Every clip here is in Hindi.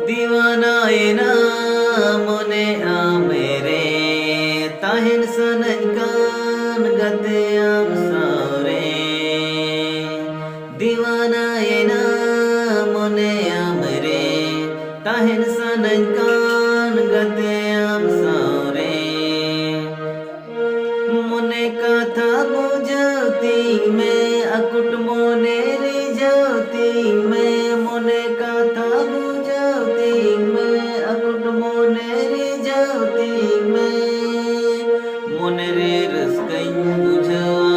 दीवानाएना मोने आमेरे ताहिन सनकान गते आम सारे दीवानाएना मोने आमेरे ताहिन सनकान गते आम सारे मोने कथा बुझती में अकुट मोने रिझती में मोने कथा बुझती में अकुट मोने रिझती में मोने रे रस्कई बुझवा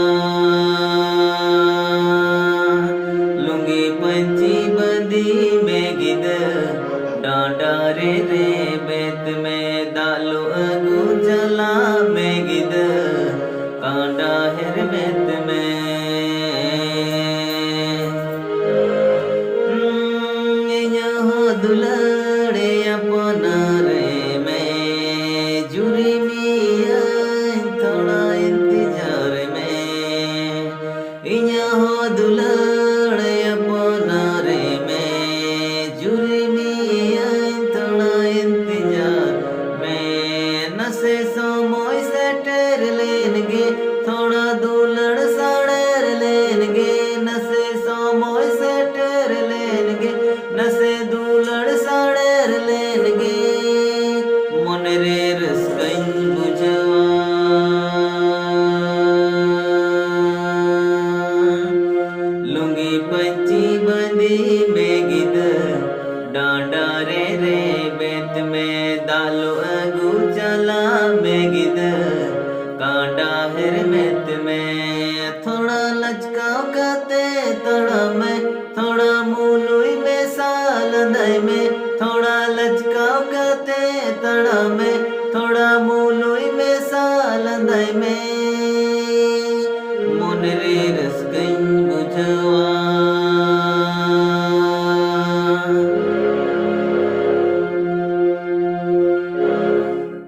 लुंगी पंची बंदी में गिद डांडा रे बेत में दालो अगु जला में गिद कांडा हेर बेत में यहाँ दुलारे अपना रे में जुरी मिया थोड़ा इंतजार में यहाँ दुलारे अपना रे में जुरी मिया थोड़ा इंतजार में नशे समय से टेर लेनगे थोड़ा दुलड़ साड़ेर लेनगे नशे समय से टेर लेनगे नशे दुलड़ साड़ेर लेनगे मन रे रस्कई बुझवा लुंगी पंची बंदी में गिद डांडा रे बेत में दालो अगु चला में गिद कांडा हेर बेत में थोड़ा लचकाव काते तड़ा में थोड़ा मुलुई में साल दय में थोड़ा लचकाव काते तड़ा में थोड़ा मुलुई में साल दय में